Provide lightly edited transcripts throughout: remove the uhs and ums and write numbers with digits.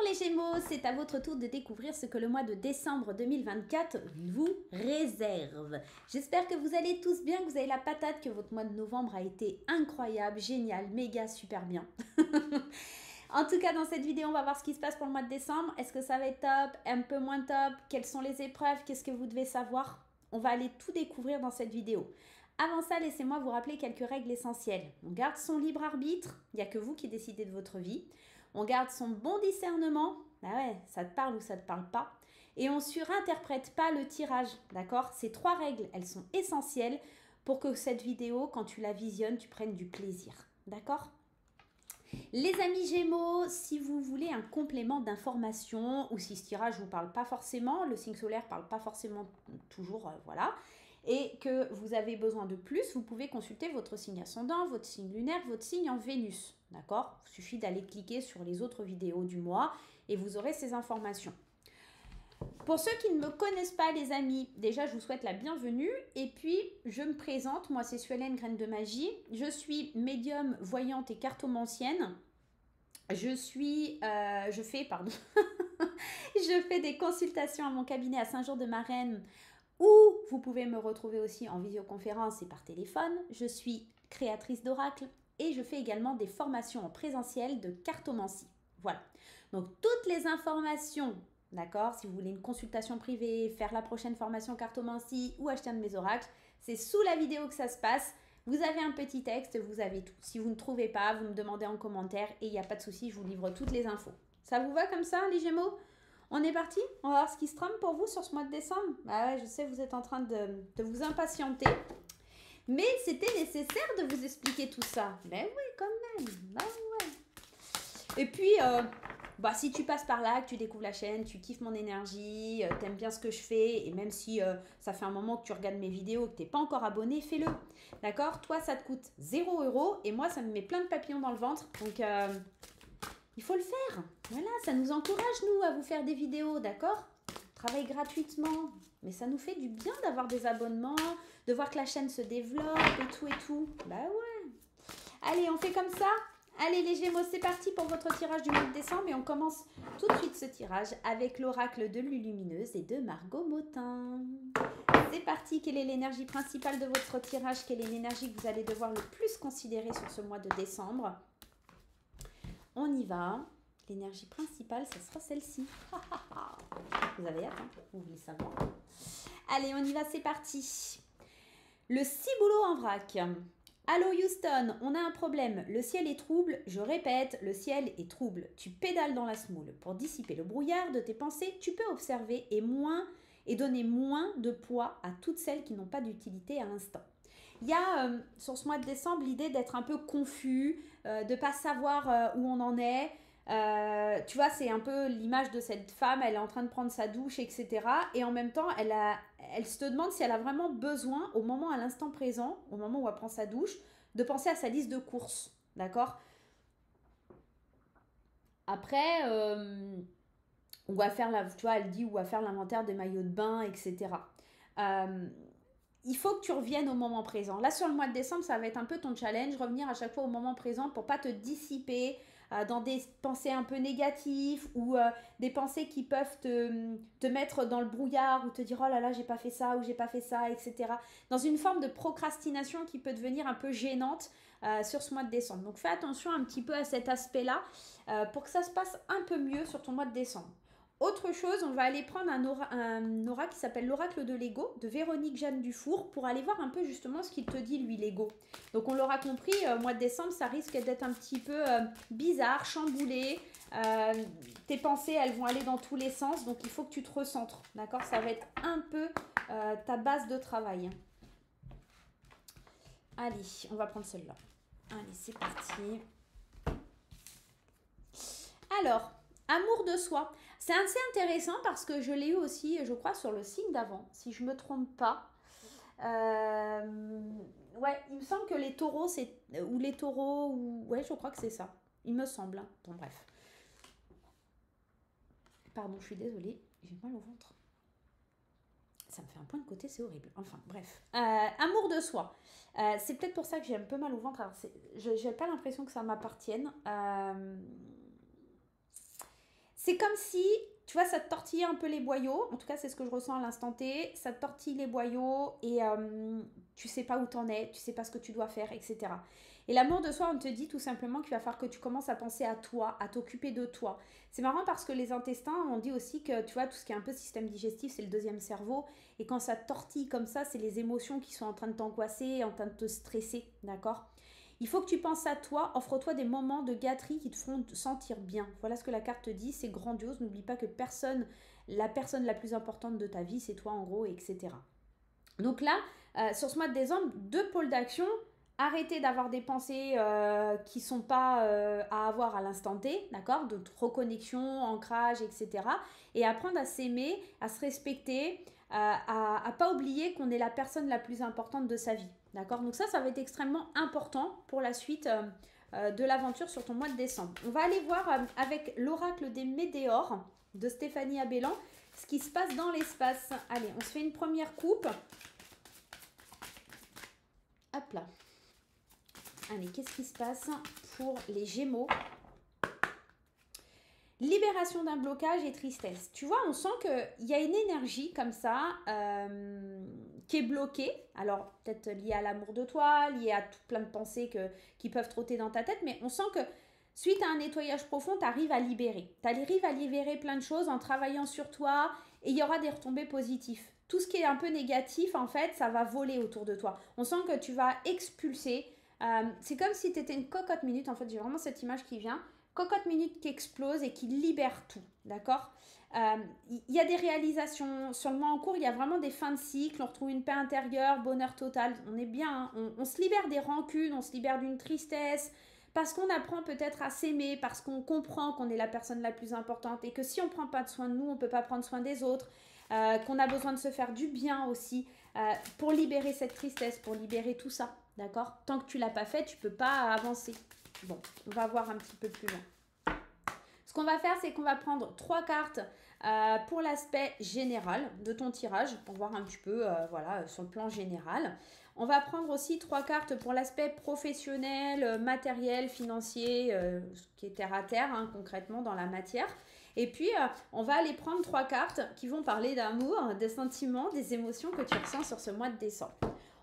les Gémeaux, c'est à votre tour de découvrir ce que le mois de décembre 2024 vous réserve. J'espère que vous allez tous bien, que vous avez la patate, que votre mois de novembre a été incroyable, génial, méga, super bien. En tout cas, dans cette vidéo, on va voir ce qui se passe pour le mois de décembre. Est-ce que ça va être top, un peu moins top? Quelles sont les épreuves? Qu'est-ce que vous devez savoir? On va aller tout découvrir dans cette vidéo. Avant ça, laissez-moi vous rappeler quelques règles essentielles. On garde son libre arbitre, il n'y a que vous qui décidez de votre vie. On garde son bon discernement, ah ouais, ça te parle ou ça te parle pas. Et on surinterprète pas le tirage, d'accord? Ces trois règles, elles sont essentielles pour que cette vidéo, quand tu la visionnes, tu prennes du plaisir, d'accord? Les amis Gémeaux, si vous voulez un complément d'information ou si ce tirage ne vous parle pas forcément, le signe solaire ne parle pas forcément toujours, voilà, et que vous avez besoin de plus, vous pouvez consulter votre signe ascendant, votre signe lunaire, votre signe en Vénus, d'accord? Il suffit d'aller cliquer sur les autres vidéos du mois et vous aurez ces informations. Pour ceux qui ne me connaissent pas, les amis, déjà, je vous souhaite la bienvenue. Et puis, je me présente. Moi, c'est Suelen, Graine de Magie. Je suis médium, voyante et cartomancienne. Je fais des consultations à mon cabinet à Saint-Jean-de-Marennes où vous pouvez me retrouver aussi en visioconférence et par téléphone. Je suis créatrice d'oracles et je fais également des formations en présentiel de cartomancie. Voilà. Donc, toutes les informations... D'accord? Si vous voulez une consultation privée, faire la prochaine formation cartomancie ou acheter un de mes oracles, c'est sous la vidéo que ça se passe. Vous avez un petit texte, vous avez tout. Si vous ne trouvez pas, vous me demandez en commentaire et il n'y a pas de souci, je vous livre toutes les infos. Ça vous va comme ça, les Gémeaux? On est parti? On va voir ce qui se trame pour vous sur ce mois de décembre. Ah ouais, je sais, vous êtes en train de vous impatienter. Mais c'était nécessaire de vous expliquer tout ça. Ben oui, quand même. Ben ouais. Et puis... si tu passes par là, que tu découvres la chaîne, tu kiffes mon énergie, t'aimes bien ce que je fais, et même si ça fait un moment que tu regardes mes vidéos, que t'es pas encore abonné, fais-le. D'accord? Toi, ça te coûte 0 €, et moi, ça me met plein de papillons dans le ventre. Donc, il faut le faire. Voilà, ça nous encourage, nous, à vous faire des vidéos, d'accord? On travaille gratuitement, mais ça nous fait du bien d'avoir des abonnements, de voir que la chaîne se développe, et tout. Bah ouais. Allez, on fait comme ça? Allez les Gémeaux, c'est parti pour votre tirage du mois de décembre et on commence tout de suite ce tirage avec l'oracle de Lulumineuse et de Margot Motin. C'est parti, quelle est l'énergie principale de votre tirage? Quelle est l'énergie que vous allez devoir le plus considérer sur ce mois de décembre? On y va. L'énergie principale, ce sera celle-ci. Vous avez hâte, hein? Vous voulez savoir. Allez, on y va, c'est parti. Le ciboulot en vrac. Allô Houston, on a un problème, le ciel est trouble, je répète, le ciel est trouble. Tu pédales dans la semoule. Pour dissiper le brouillard de tes pensées, tu peux observer et donner moins de poids à toutes celles qui n'ont pas d'utilité à l'instant. Il y a sur ce mois de décembre l'idée d'être un peu confus, de ne pas savoir où on en est. Tu vois, c'est un peu l'image de cette femme, elle est en train de prendre sa douche, etc. Et en même temps, elle se demande si elle a vraiment besoin, au moment, à l'instant présent, au moment où elle prend sa douche, de penser à sa liste de courses. D'accord? Après, on va faire tu vois, elle dit où va faire l'inventaire des maillots de bain, etc. Il faut que tu reviennes au moment présent. Là, sur le mois de décembre, ça va être un peu ton challenge, revenir à chaque fois au moment présent pour pas te dissiper dans des pensées un peu négatives ou des pensées qui peuvent te mettre dans le brouillard ou te dire « Oh là là, j'ai pas fait ça » ou « J'ai pas fait ça », etc. Dans une forme de procrastination qui peut devenir un peu gênante sur ce mois de décembre. Donc, fais attention un petit peu à cet aspect-là pour que ça se passe un peu mieux sur ton mois de décembre. Autre chose, on va aller prendre un aura qui s'appelle l'oracle de l'ego de Véronique Jeanne Dufour pour aller voir un peu justement ce qu'il te dit lui l'ego. Donc on l'aura compris, mois de décembre ça risque d'être un petit peu bizarre, chamboulé. Tes pensées elles vont aller dans tous les sens donc il faut que tu te recentres, d'accord? Ça va être un peu ta base de travail. Allez, on va prendre celle-là. Allez, c'est parti. Alors, amour de soi. C'est assez intéressant parce que je l'ai eu aussi, je crois, sur le signe d'avant, si je ne me trompe pas. Ouais, il me semble que les taureaux, ou les taureaux, ou... Ouais, je crois que c'est ça. Il me semble. Hein. Bon, bref. Pardon, je suis désolée, j'ai mal au ventre. Ça me fait un point de côté, c'est horrible. Enfin, bref. Amour de soi. C'est peut-être pour ça que j'ai un peu mal au ventre. Alors, je n'ai pas l'impression que ça m'appartienne. c'est comme si, tu vois, ça te tortillait un peu les boyaux. En tout cas, c'est ce que je ressens à l'instant T. Ça te tortille les boyaux et tu sais pas où t'en es, tu sais pas ce que tu dois faire, etc. Et l'amour de soi, on te dit tout simplement qu'il va falloir que tu commences à penser à toi, à t'occuper de toi. C'est marrant parce que les intestins, on dit aussi que, tu vois, tout ce qui est un peu système digestif, c'est le deuxième cerveau. Et quand ça tortille comme ça, c'est les émotions qui sont en train de t'angoisser, en train de te stresser, d'accord? Il faut que tu penses à toi, offre-toi des moments de gâterie qui te feront te sentir bien. Voilà ce que la carte te dit, c'est grandiose. N'oublie pas que la personne la plus importante de ta vie, c'est toi en gros, etc. Donc là, sur ce mois de décembre, deux pôles d'action. Arrêtez d'avoir des pensées qui ne sont pas à avoir à l'instant T, d'accord? De reconnexion, ancrage, etc. Et apprendre à s'aimer, à se respecter, à ne pas oublier qu'on est la personne la plus importante de sa vie, d'accord? Donc ça va être extrêmement important pour la suite de l'aventure sur ton mois de décembre. On va aller voir avec l'oracle des Médéors de Stéphanie Abellan ce qui se passe dans l'espace. Allez, on se fait une première coupe. Hop là. Allez, qu'est-ce qui se passe pour les Gémeaux? Libération d'un blocage et tristesse. Tu vois, on sent qu'il y a une énergie comme ça qui est bloquée. Alors, peut-être liée à l'amour de toi, liée à tout plein de pensées qui peuvent trotter dans ta tête, mais on sent que suite à un nettoyage profond, tu arrives à libérer. Tu arrives à libérer plein de choses en travaillant sur toi et il y aura des retombées positives. Tout ce qui est un peu négatif, en fait, ça va voler autour de toi. On sent que tu vas expulser. C'est comme si tu étais une cocotte minute. En fait, j'ai vraiment cette image qui vient. Cocotte minute qui explose et qui libère tout, d'accord? Il y a des réalisations sur le mois en cours, il y a vraiment des fins de cycle, on retrouve une paix intérieure, bonheur total, on est bien, hein. On se libère des rancunes, on se libère d'une tristesse, parce qu'on apprend peut-être à s'aimer, parce qu'on comprend qu'on est la personne la plus importante et que si on ne prend pas de soin de nous, on ne peut pas prendre soin des autres, qu'on a besoin de se faire du bien aussi, pour libérer cette tristesse, pour libérer tout ça, d'accord? Tant que tu ne l'as pas fait, tu ne peux pas avancer. Bon, on va voir un petit peu plus loin. Ce qu'on va faire, c'est qu'on va prendre 3 cartes pour l'aspect général de ton tirage, pour voir un petit peu voilà, sur le plan général. On va prendre aussi 3 cartes pour l'aspect professionnel, matériel, financier, qui est terre à terre, hein, concrètement dans la matière. Et puis, on va aller prendre 3 cartes qui vont parler d'amour, des sentiments, des émotions que tu ressens sur ce mois de décembre.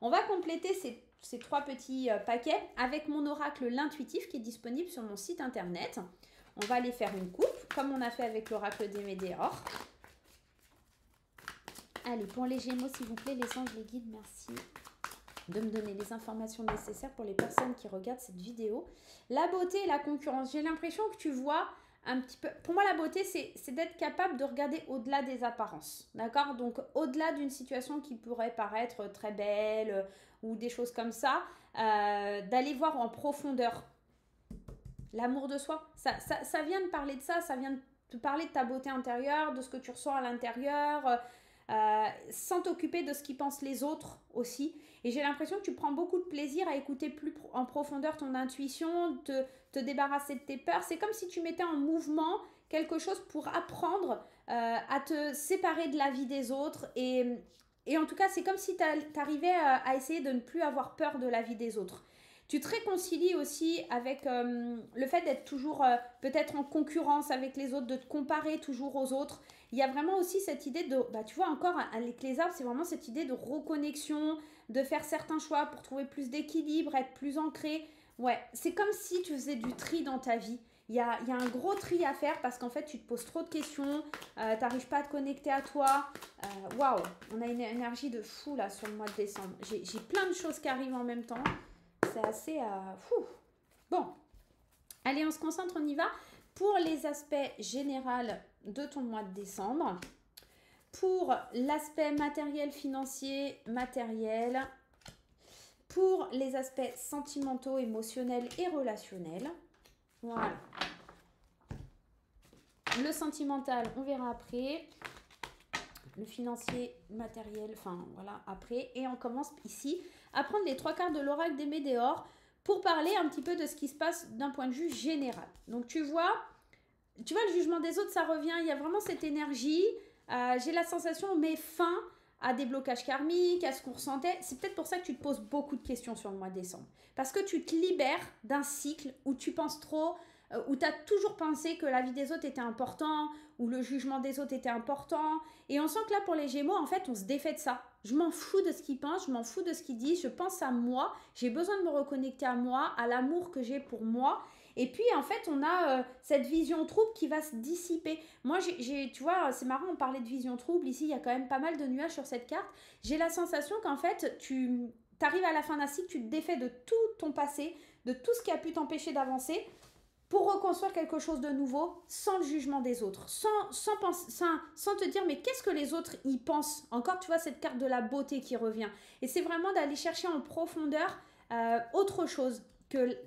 On va compléter ces 3 petits paquets avec mon oracle l'intuitif qui est disponible sur mon site internet. On va aller faire une coupe comme on a fait avec l'oracle des Médéors. Allez, pour les Gémeaux, s'il vous plaît, les anges, les guides, merci de me donner les informations nécessaires pour les personnes qui regardent cette vidéo. La beauté et la concurrence. J'ai l'impression que tu vois un petit peu... Pour moi, la beauté, c'est d'être capable de regarder au-delà des apparences. D'accord? Donc, au-delà d'une situation qui pourrait paraître très belle ou des choses comme ça, d'aller voir en profondeur. L'amour de soi, ça vient de parler de ça, ça vient de te parler de ta beauté intérieure, de ce que tu ressens à l'intérieur, sans t'occuper de ce qu'ils pensent les autres aussi. Et j'ai l'impression que tu prends beaucoup de plaisir à écouter plus en profondeur ton intuition, te débarrasser de tes peurs. C'est comme si tu mettais en mouvement quelque chose pour apprendre à te séparer de la vie des autres. Et en tout cas, c'est comme si tu arrivais à essayer de ne plus avoir peur de la vie des autres. Tu te réconcilies aussi avec le fait d'être toujours peut-être en concurrence avec les autres, de te comparer toujours aux autres. Il y a vraiment aussi cette idée de, bah, tu vois encore avec les arbres, c'est vraiment cette idée de reconnexion, de faire certains choix pour trouver plus d'équilibre, être plus ancré. Ouais, c'est comme si tu faisais du tri dans ta vie. Il y a un gros tri à faire parce qu'en fait, tu te poses trop de questions, tu n'arrives pas à te connecter à toi. Waouh, on a une énergie de fou là sur le mois de décembre. J'ai plein de choses qui arrivent en même temps. C'est assez... fou. Bon, allez, on se concentre, on y va. Pour les aspects généraux de ton mois de décembre, pour l'aspect matériel, financier, matériel, pour les aspects sentimentaux, émotionnels et relationnels. Voilà. Le sentimental, on verra après. Le financier, matériel, enfin voilà, après. Et on commence ici à prendre les 3 cartes de l'oracle des Médéors pour parler un petit peu de ce qui se passe d'un point de vue général. Donc tu vois, le jugement des autres, ça revient. Il y a vraiment cette énergie. J'ai la sensation, on met fin à des blocages karmiques, à ce qu'on ressentait. C'est peut-être pour ça que tu te poses beaucoup de questions sur le mois de décembre. Parce que tu te libères d'un cycle où tu penses trop où tu as toujours pensé que la vie des autres était important, ou le jugement des autres était important. Et on sent que là, pour les Gémeaux, en fait, on se défait de ça. Je m'en fous de ce qu'ils pensent, je m'en fous de ce qu'ils disent, je pense à moi, j'ai besoin de me reconnecter à moi, à l'amour que j'ai pour moi. Et puis, en fait, on a cette vision trouble qui va se dissiper. Moi, tu vois, c'est marrant, on parlait de vision trouble. Ici, il y a quand même pas mal de nuages sur cette carte. J'ai la sensation qu'en fait, tu arrives à la fin d'un cycle, tu te défais de tout ton passé, de tout ce qui a pu t'empêcher d'avancer pour reconstruire quelque chose de nouveau sans le jugement des autres, sans te dire mais qu'est-ce que les autres y pensent. Encore, tu vois, cette carte de la beauté qui revient. Et c'est vraiment d'aller chercher en profondeur autre chose que...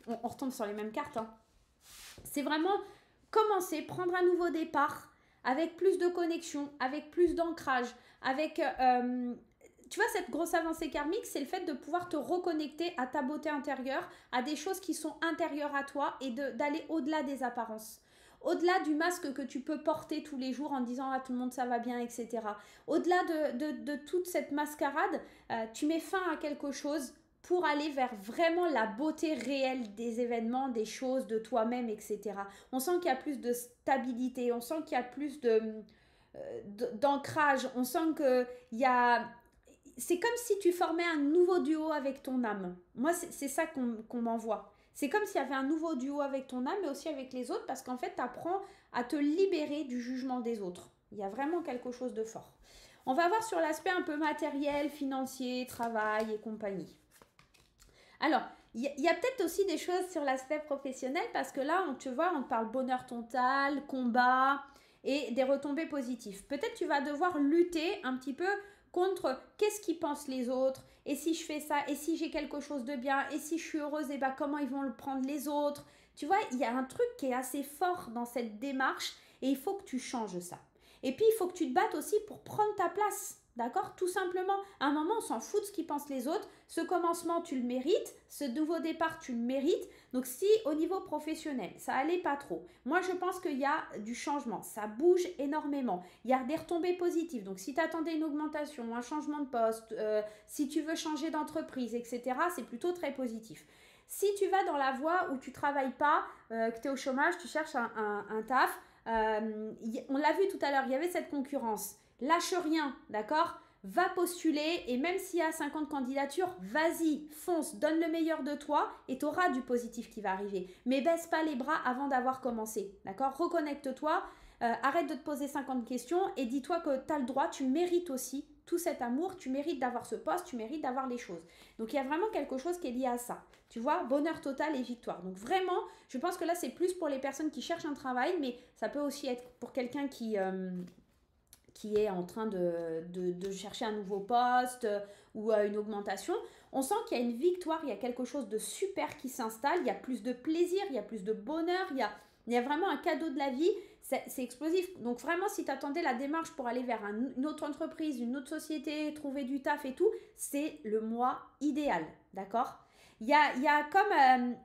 On retombe sur les mêmes cartes. Hein. C'est vraiment commencer, prendre un nouveau départ avec plus de connexion, avec plus d'ancrage, avec... tu vois, cette grosse avancée karmique, c'est le fait de pouvoir te reconnecter à ta beauté intérieure, à des choses qui sont intérieures à toi et d'aller au-delà des apparences. Au-delà du masque que tu peux porter tous les jours en disant à tout le monde ça va bien, etc. Au-delà de toute cette mascarade, tu mets fin à quelque chose pour aller vers vraiment la beauté réelle des événements, des choses, de toi-même, etc. On sent qu'il y a plus de stabilité, on sent qu'il y a plus d'ancrage, on sent qu'il y a... C'est comme si tu formais un nouveau duo avec ton âme. Moi, c'est ça qu'on m'envoie. C'est comme s'il y avait un nouveau duo avec ton âme, mais aussi avec les autres, parce qu'en fait, tu apprends à te libérer du jugement des autres. Il y a vraiment quelque chose de fort. On va voir sur l'aspect un peu matériel, financier, travail et compagnie. Alors, il y a peut-être aussi des choses sur l'aspect professionnel, parce que là, on te parle bonheur total, combat et des retombées positives. Peut-être tu vas devoir lutter un petit peu contre qu'est-ce qu'ils pensent les autres, et si je fais ça, et si j'ai quelque chose de bien, et si je suis heureuse, et ben comment ils vont le prendre les autres. Tu vois, il y a un truc qui est assez fort dans cette démarche, et il faut que tu changes ça. Et puis, il faut que tu te battes aussi pour prendre ta place. D'accord? Tout simplement. À un moment, on s'en fout de ce qu'ils pensent les autres. Ce commencement, tu le mérites. Ce nouveau départ, tu le mérites. Donc, si au niveau professionnel, ça allait pas trop, moi, je pense qu'il y a du changement. Ça bouge énormément. Il y a des retombées positives. Donc, si tu attendais une augmentation, un changement de poste, si tu veux changer d'entreprise, etc., c'est plutôt très positif. Si tu vas dans la voie où tu travailles pas, que tu es au chômage, tu cherches un taf, on l'a vu tout à l'heure, il y avait cette concurrence. Lâche rien, d'accord? Va postuler et même s'il y a 50 candidatures, vas-y, fonce, donne le meilleur de toi et tu auras du positif qui va arriver. Mais baisse pas les bras avant d'avoir commencé, d'accord? Reconnecte-toi, arrête de te poser 50 questions et dis-toi que tu as le droit, tu mérites aussi tout cet amour, tu mérites d'avoir ce poste, tu mérites d'avoir les choses. Donc il y a vraiment quelque chose qui est lié à ça. Tu vois, bonheur total et victoire. Donc vraiment, je pense que là c'est plus pour les personnes qui cherchent un travail, mais ça peut aussi être pour quelqu'un qui est en train de chercher un nouveau poste ou une augmentation. On sent qu'il y a une victoire, il y a quelque chose de super qui s'installe, il y a plus de plaisir, il y a plus de bonheur, il y a vraiment un cadeau de la vie, c'est explosif. Donc vraiment, si tu attendais la démarche pour aller vers une autre entreprise, une autre société, trouver du taf et tout, c'est le mois idéal, d'accord? Il y a comme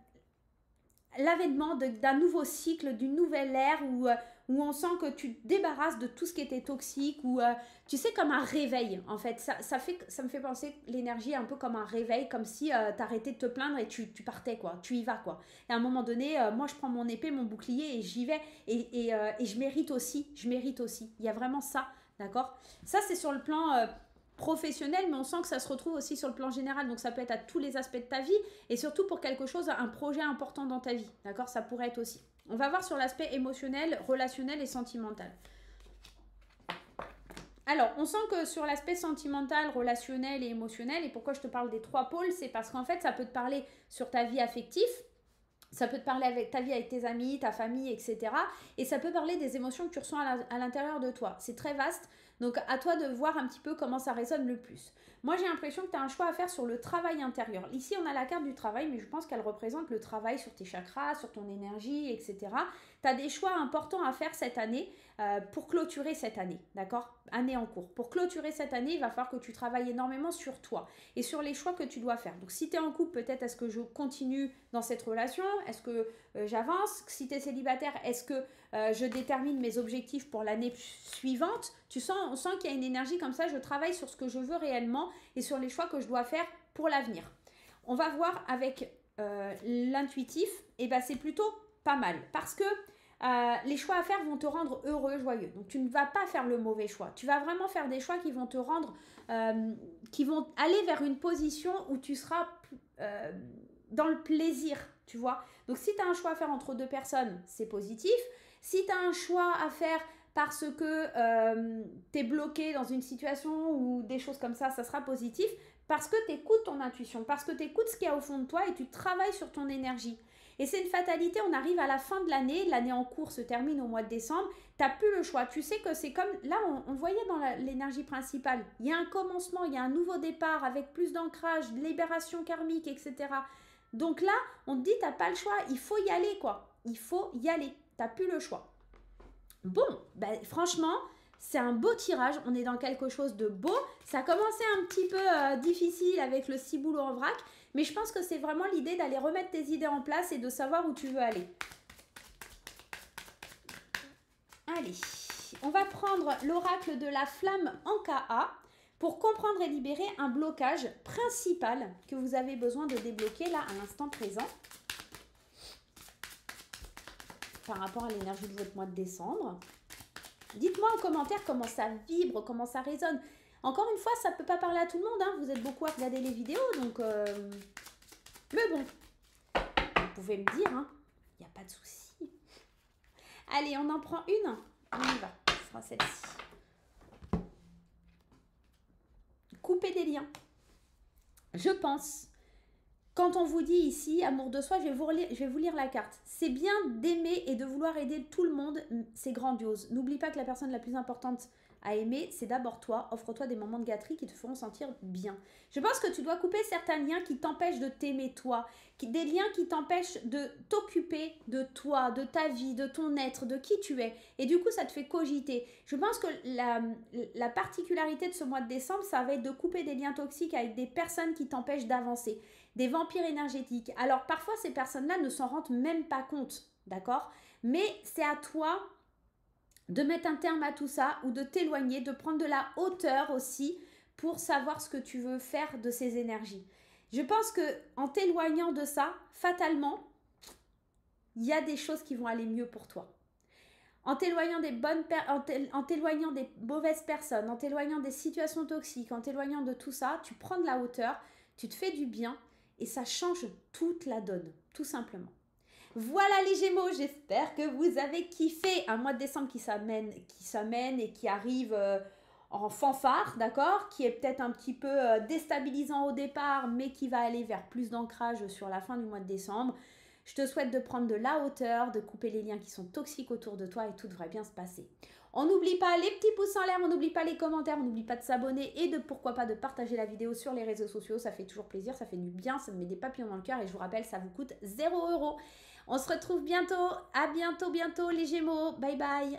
l'avènement d'un nouveau cycle, d'une nouvelle ère où on sent que tu te débarrasses de tout ce qui était toxique, ou tu sais, comme un réveil en fait. Ça me fait penser l'énergie un peu comme un réveil, comme si t'arrêtais de te plaindre et tu partais quoi, tu y vas quoi. Et à un moment donné, moi je prends mon épée, mon bouclier et j'y vais et je mérite aussi, il y a vraiment ça, d'accord? Ça c'est sur le plan professionnel, mais on sent que ça se retrouve aussi sur le plan général, donc ça peut être à tous les aspects de ta vie et surtout pour quelque chose, un projet important dans ta vie, d'accord? Ça pourrait être aussi. On va voir sur l'aspect émotionnel, relationnel et sentimental. Alors, on sent que sur l'aspect sentimental, relationnel et émotionnel, et pourquoi je te parle des trois pôles, c'est parce qu'en fait, ça peut te parler sur ta vie affective, ça peut te parler avec ta vie avec tes amis, ta famille, etc. Et ça peut parler des émotions que tu ressens à l'intérieur de toi. C'est très vaste, donc à toi de voir un petit peu comment ça résonne le plus. Moi, j'ai l'impression que tu as un choix à faire sur le travail intérieur. Ici, on a la carte du travail, mais je pense qu'elle représente le travail sur tes chakras, sur ton énergie, etc. Tu as des choix importants à faire cette année pour clôturer cette année, d'accord? Année en cours. Pour clôturer cette année, il va falloir que tu travailles énormément sur toi et sur les choix que tu dois faire. Donc, si tu es en couple, peut-être est-ce que je continue dans cette relation? Est-ce que j'avance? Si tu es célibataire, est-ce que je détermine mes objectifs pour l'année suivante? On sent qu'il y a une énergie comme ça, je travaille sur ce que je veux réellement et sur les choix que je dois faire pour l'avenir. On va voir avec l'intuitif, et ben c'est plutôt pas mal. Parce que les choix à faire vont te rendre heureux, joyeux. Donc tu ne vas pas faire le mauvais choix. Tu vas vraiment faire des choix qui vont te rendre, qui vont aller vers une position où tu seras dans le plaisir, tu vois. Donc si tu as un choix à faire entre deux personnes, c'est positif. Si tu as un choix à faire parce que tu es bloqué dans une situation ou des choses comme ça sera positif. Parce que tu écoutes ton intuition, parce que tu écoutes ce qu'il y a au fond de toi et tu travailles sur ton énergie. Et c'est une fatalité, on arrive à la fin de l'année en cours se termine au mois de décembre, tu n'as plus le choix. Tu sais que c'est comme, là on voyait dans l'énergie principale, il y a un commencement, il y a un nouveau départ avec plus d'ancrage, de libération karmique, etc. Donc là, on te dit, tu n'as pas le choix, il faut y aller quoi. Il faut y aller, tu n'as plus le choix. Bon, ben, franchement, c'est un beau tirage, on est dans quelque chose de beau. Ça a commencé un petit peu difficile avec le ciboulot en vrac, mais je pense que c'est vraiment l'idée d'aller remettre tes idées en place et de savoir où tu veux aller. Allez, on va prendre l'oracle de la flamme en KA pour comprendre et libérer un blocage principal que vous avez besoin de débloquer là à l'instant présent par rapport à l'énergie de votre mois de décembre. Dites-moi en commentaire comment ça vibre, comment ça résonne. Encore une fois, ça ne peut pas parler à tout le monde. Hein. Vous êtes beaucoup à regarder les vidéos, donc... Mais bon, vous pouvez me dire, hein. Il n'y a pas de souci. Allez, on en prend une. On y va. Ce sera celle-ci. Couper des liens. Je pense... Quand on vous dit ici, amour de soi, je vais vous lire la carte. C'est bien d'aimer et de vouloir aider tout le monde, c'est grandiose. N'oublie pas que la personne la plus importante à aimer, c'est d'abord toi. Offre-toi des moments de gâterie qui te feront sentir bien. Je pense que tu dois couper certains liens qui t'empêchent de t'aimer toi, des liens qui t'empêchent de t'occuper de toi, de ta vie, de ton être, de qui tu es. Et du coup, ça te fait cogiter. Je pense que la particularité de ce mois de décembre, ça va être de couper des liens toxiques avec des personnes qui t'empêchent d'avancer. Des vampires énergétiques. Alors parfois ces personnes-là ne s'en rendent même pas compte, d'accord? Mais c'est à toi de mettre un terme à tout ça ou de t'éloigner, de prendre de la hauteur aussi pour savoir ce que tu veux faire de ces énergies. Je pense que en t'éloignant de ça, fatalement, il y a des choses qui vont aller mieux pour toi. En t'éloignant en t'éloignant des mauvaises personnes, en t'éloignant des situations toxiques, en t'éloignant de tout ça, tu prends de la hauteur, tu te fais du bien. Et ça change toute la donne, tout simplement. Voilà les Gémeaux, j'espère que vous avez kiffé un mois de décembre qui s'amène et qui arrive en fanfare, d'accord? Qui est peut-être un petit peu déstabilisant au départ, mais qui va aller vers plus d'ancrage sur la fin du mois de décembre. Je te souhaite de prendre de la hauteur, de couper les liens qui sont toxiques autour de toi et tout devrait bien se passer. On n'oublie pas les petits pouces en l'air, on n'oublie pas les commentaires, on n'oublie pas de s'abonner et de pourquoi pas de partager la vidéo sur les réseaux sociaux. Ça fait toujours plaisir, ça fait du bien, ça me met des papillons dans le cœur et je vous rappelle, ça vous coûte 0 €. On se retrouve bientôt, à bientôt les Gémeaux. Bye bye.